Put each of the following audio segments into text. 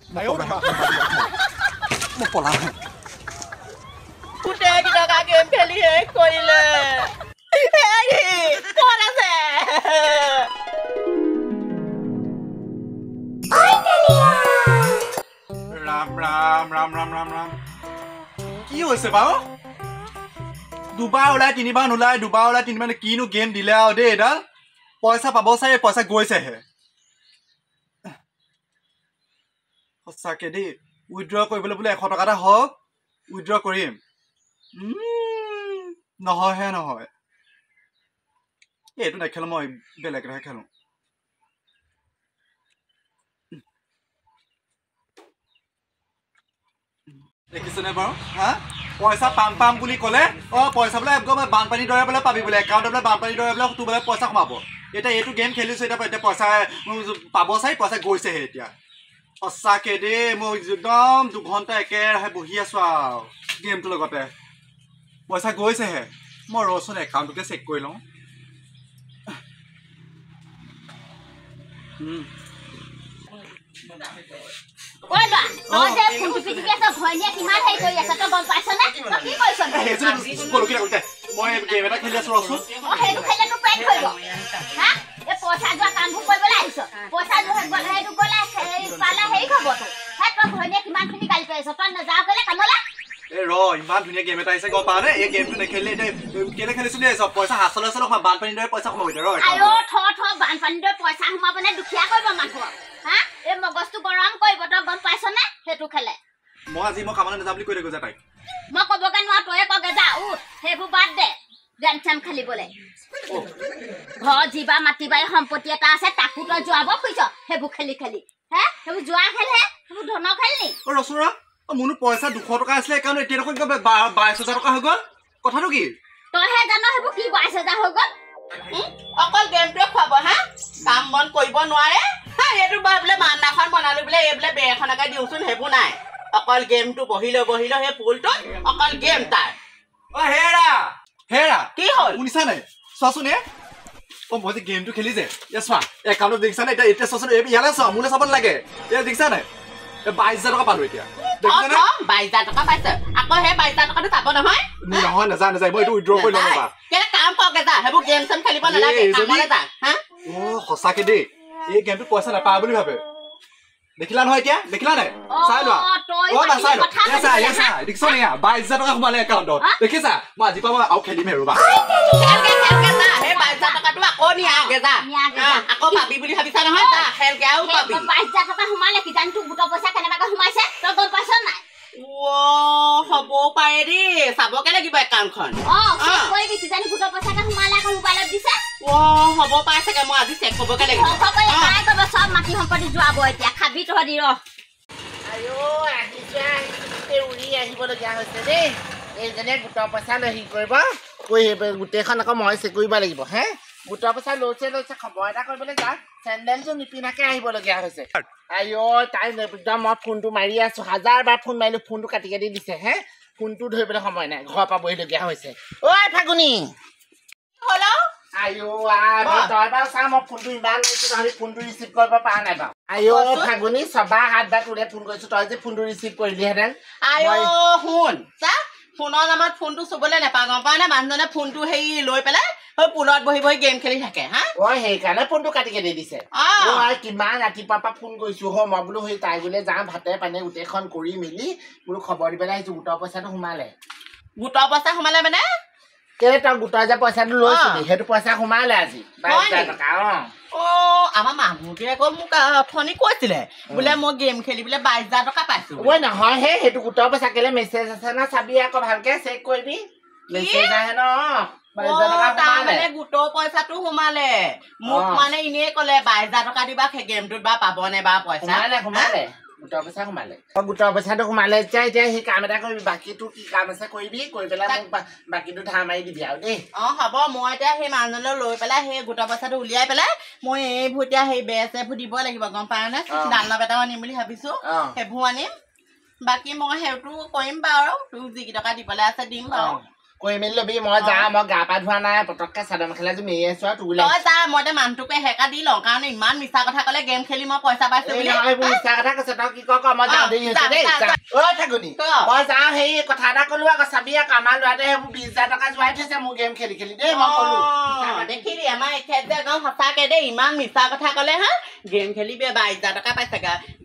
মই পলাম গোটেই কেইটকা গেম খেলি শেষ কৰিলে ক'ত আছে ৰাম ৰাম ৰাম ৰাম ৰাম ৰাম কি হৈছে বাৰু দুবাৰ ওলাই তিনিবাৰ নোলাই দুবাৰ ওলাই তিনিবাৰ কিনো গেম দিলে আৰু দেই এডাল পইচা পাব চাই পইচা গৈছেহে সঁচাকে দেই উইথড্ৰ কৰিবলৈ বোলে 100 টকা এটা হওক উইথড্ৰ কৰিম নহয়হে নহয় এইটো নেখেলো মই বেলেগ এটাহে খেলো দেখিছনে বাৰু হা পইচা পাম পাম বুলি ক'লে পইচা বোলে একদম বানপানীৰ দৰে বোলে পাবি বোলে একাউণ্টত বোলে বানপানীৰ দৰে বোলে তোৰ বোলে পইচা সোমাব এতিয়া এইটো গেম খেলিছো এতিয়া পইচা পাব চাই পইচা গৈছেহে এতিয়া সঁচাকে দেই মই একদম 2 ঘণ্টা একেৰাহে বহি আছো আৰু গেমটোৰ লগতে পইচা গৈছেহে মই ৰচোন একাউণ্টটোকে চেক কৰি লওঁ ঐ বা তই যে ফোনটো পিটিকি আছ ঘৰনিয়া কিমান হেৰি কৰি আছ তই গম পাইছ নে তই কি কৰিছ মই গেম এটা খেলি আছো ৰচোন সেইটো খেলে তোক পেট কৰিব হা এই পইচা যোৱা কামবোৰ কৰিবলৈ আহিছ পইচা যোৱা গ'লে সেইটো গ'লে পালে হেৰি খব তোক হে তই ঘৰনিয়া কিমানখিনি গালি পাইছ তই নাযাৱ কেলে কামলৈ ইমান ধুনীয়া গেম এটা আহিছে গম পাৱ নে এই গেমটো নেখেলিলে এতিয়া কেলে খেলিছো দেই চব পইচা হাচলে হাচলে সোমাব বানপানীৰ দৰে পইচা সোমাব এতিয়া আইও থ বানপানীৰ দৰে পইচা সোমাব নে দুখীয়া কৰিব মানুহক হা এই মগজটো গৰম কৰিব তই গম পাইছ নে সেইটো খেলে মই আজি মই কামলৈ নাযাম বুলি কৈ থাকো যে তাইক মই ক'বগে নোৱাৰো তয়ে কগে যা সেইবোৰ বাদ দে গেম চেম খেলিবলৈ ঘৰ যিবা মাটি বাৰী সম্পত্তি এটা আছে তাকো তই যোৱাব খুজিছ সেইবোৰ খেলি খেলি হে সেইবোৰ যোৱা খেলহে সেইবোৰ ধনৰ খেল নি ৰচোৰা মোনো পইচা 200 টকা আছিলে একাউণ্ট এতিয়া দেখোন 22,000 টকা হৈ গ'ল কথাটো কি তইহে জানো সেইবোৰ কি 22,000 হৈ গ'ল অকল গেমটোৱে খুৱাব হা কাম বন কৰিব নোৱাৰে এইটো বোলে মান্নাখন বনালো বোলে এই বোলে বেৰ এখনকে দিওঁচোন সেইবোৰ নাই অকল গেমটো বহিলো সেই পুলটোত অকল গেম তাৰ হেৰা কি হ'ল শুনিছা নাই চোৱাচোন মই যে গেমটো খেলি যে চোৱা একাউণ্টত দেখিছা নাই এতিয়া চোৱাচোন ইয়ালে চোৱা মোলে চাব নালাগে দেখিছা নাই 22,000 টকা পালো এতিয়া 22,000 টকা পাইছে আকৌ সেই 22,000 টকাটো চাব নহয় নাযায় মই এইটো উইথড্ৰ কৰি ল'ম ৰবা কাম কৰকে যা সেইবোৰ গেম চেম খেলিব নালাগে কামলৈ যা সঁচাকে দেই এই গেমটোত পইচা নাপায় বুলি ভাবে দেখিলা নহয় এতিয়া দেখিলা নাই চাই লোৱা নাচাই দেখিছ নে 22,000 টকা সোমালে একাউণ্টত দেখিছা মই আজি পৰা আৰু খেলিমে ৰবা আকৌ নিয়াগে যা আকৌ পাবি বুলি ভাবিছা নহয় যা খেলকে আৰু পাবি 22,000 টকা সোমালে কিজানি তোৰ গোটৰ পইচা কেনেবাকে সোমাইছে তই গম পাইছ নাই হ'ব পাৰে দেই চাবকে লাগিব একাউণ্টখন কিজানি গোটৰ পইচাকে সোমালে আকৌ মোবাইলত দিছে হ'ব পাৰে চাগে মই আজি চেক কৰিবকে লাগিব চব মাটি সম্পত্তি যোৱাব এতিয়া খাবি তহঁতি উৰি আহিবলগীয়া হৈছে দেই এইজনে গোটৰ পইচা লৈ হেৰি কৰিব গোটেইখন আকৌ মই চেক কৰিব লাগিব হে গোটৰ পইচা লৈছে খবৰ এটা কৰিবলৈ যা চেণ্ডেলটো নিপিন্ধাকে আহিবলগীয়া হৈছে তাই একদম মই ফোনটো মাৰি আছো 1000 বাৰ ফোন মাৰিলো ফোনটো কাটি কাটি দিছে হে ফোনটো ধৰিবলৈ সময় নাই ঘৰ পৰা বহিলগীয়া হৈছে ঐ ফাগুনি তই বাৰু চা মই ফোনটো ইমান লৈছো তহঁতি ফোনটো ৰিচিভ কৰিব পৰা নাই বাৰু ফাগুনি 6 বাৰ 7 বাৰ তোলে ফোন কৰিছো তই যে ফোনটো ৰিচিভ কৰিলিহেঁতেন শুন চা ফোনৰ নামত ফোনটো চুবলৈ নাপাওঁ গম পাৱ নে মানুহজনে ফোনটো হেৰি লৈ পেলাই পুলত বহি বহি গেম খেলি থাকে হা সেইকাৰণে ফোনটো কাটি কাটি দিছে কিমান ৰাতিপুৱাৰ পৰা ফোন কৰিছো মই বোলো সেই তাই বোলে যাওঁ ভাতে পানী গোটেইখন কৰি মেলি বোলো খবৰ দিবলৈ আহিছো গোটৰ পইচাটো সোমালে গোটৰ পইচা সোমালে মানে কেলে তই গোটৰ যে পইচাটো লৈছিলি সেইটো পইচা সোমালে আজি 22,000 টকা আমাৰ মানুহটোৱে আকৌ মোক অথনি কৈছিলে বোলে মই গেম খেলি বোলে 22,000 টকা পাইছো নহয় সেইটো গোটৰ পইচা কেলে মেছেজ আছে না চাবি আকৌ ভালকে চেক কৰিবি মেছেজ আহে ন গোটৰ পইচাটো সোমালে মোক মানে এনেই কলে 22,000 টকা দিবা সেই গেমটোত বা পাবনে বা পইচা সোমালে গোটৰ পইচা সোমালে গোটৰ পইচাটো সোমালে এতিয়া সেই কাম এটা কৰিবি বাকীটো কি কাম আছে কৰিবি কৰি পেলাই মোক বাকীটো ধাৰ মাৰি দিবি আৰু দেই হ'ব মই এতিয়া সেই মানুহজনলৈ লৈ পেলাই সেই গোটৰ পইচাটো উলিয়াই পেলাই মই এইবোৰ এতিয়া সেই বেচবোৰ দিব লাগিব গম পাওঁ নে দানব এটাও আনিম বুলি ভাবিছো সেইবোৰ আনিম বাকী মই সেইটো কৰিম বাৰু তোক যিকেইটকা দিবলৈ আছে দিম বাৰু কৈ মেলি ল'বি মই যাওঁ মই গা পা ধোৱা নাই পটককে চাদৰ মেখেলা যোৰ মেৰি আছো আৰু তোলে তই যা মই মানুহটোকে হেকা দি লওঁ কাৰণ ইমান মিছা কথা ক'লে গেম খেলি মই পইচা পাইছো বুলি এইবোৰ মিছা কথা কৈছে তই কি ক মই যাওঁ দেৰি হৈছে দেই ঐ ঠাকুনি মই যাওঁ সেই কথা এটা ক'লো আকৌ চাবি আকৌ আমাৰ ল'ৰাটোৱে সেইবোৰ 20,000 টকা যোৱাই থৈছে মোৰ গেম খেলি খেলি দেই মই ক'লো দেখিলি আমাৰ এখেত যে একদম সঁচাকে দেই ইমান মিছা কথা ক'লে হা গেম খেলি 22,000 টকা পাইছে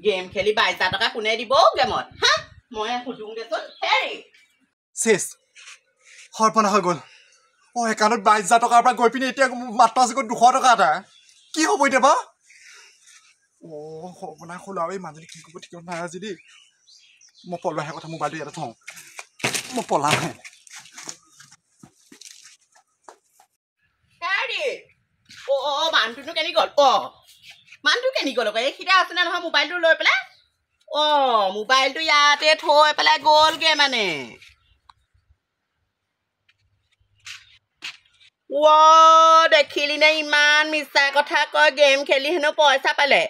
গেম খেলি 22,000 টকা কোনে দিব গেমত হা মই সুধোংগেচোন হেৰি চেছ সৰ্বনা হৈ গ'ল একাউণ্টত 22,000 টকাৰ পৰা গৈ পিনি এতিয়া মাত্ৰ আছে 200 টকা এটা কি হ'ব এতিয়া বা সৰ্বনা হ'ল আৰু এই মানুহজনী কি কৰিব ঠিক নাই আজি দেই মই পলোৱাহে কথা মোবাইলটো ইয়াতে থওঁ মই পলাওহে মানুহটো কেনি গ'ল মানুহটো কেনি গ'ল এইখিনিতে আছে নে নহয় মোবাইলটো লৈ পেলাই মোবাইলটো ইয়াতে থৈ পেলাই গ'লগে মানে দেখিলি নে ইমান মিছা কথা কয় গেম খেলি হেনো পইচা পালে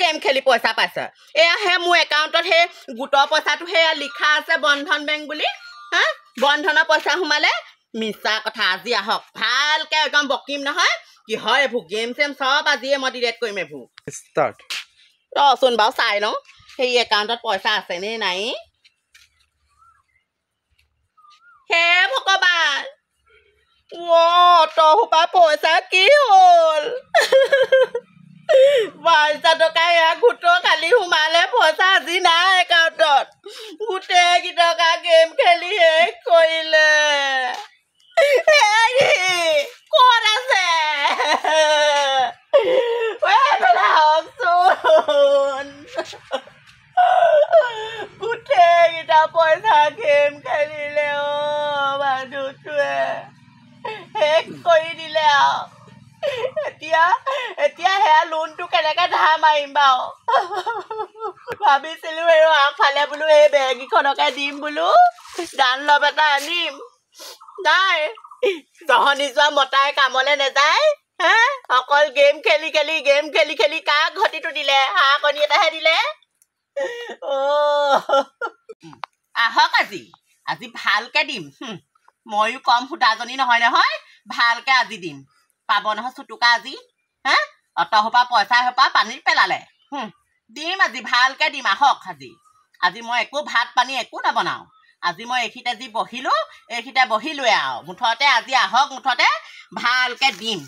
গেম খেলি পইচা পাইছে এয়া হে মোৰ একাউণ্টত সেই গোটৰ পইচাটো সেয়া লিখা আছে বন্ধন বেংক বুলি হা বন্ধনৰ পইচা সোমালে মিছা কথা আজি আহক ভালকে একদম বকিম নহয় কি হয় এইবোৰ গেম চেম চব আজিয়ে মই ডিলেট কৰিম এইবোৰ ৰচোন বাৰু চাই লওঁ সেই একাউণ্টত পইচা আছে নে নাই হে ভগৱান তহোপা পইচা কি হ'ল 22,000 টকা এয়া গোটৰ কালি সোমালে পইচা আজি নাই একাউণ্টত গোটেই কেইটকা গেম খেলি শেষ কৰিলে ক'ত আছে গোটেইকেইটা পইচা গেম খেলিলে মানুহটোৱে শেষ কৰি দিলে আৰু এতিয়া সেয়া লোনটো কেনেকে ধাৰ মাৰিম বাৰু ভাবিছিলো আৰু আগফালে বোলো এই বেগীখনকে দিম বোলো ডানলপ এটা আনিম নাই জহনি যোৱা মতাই কামলে নাযায় হে অকল গেম খেলি খেলি কাক ঘটিটো দিলে হাঁহ কণী এটাহে দিলে আহক আজি ভালকে দিম ময়ো কম ফুটাজনী নহয় ভালকে আজি দিম পাব নহয় চুটুকা আজি হা অতসোপা পইচা সোপা পানীত পেলালে দিম আজি ভালকে দিম আহক আজি মই একো ভাত পানী একো নবনাওঁ আজি মই এইখিতে যি বহিলোৱে আৰু মুঠতে আজি আহক মুঠতে ভালকে দিম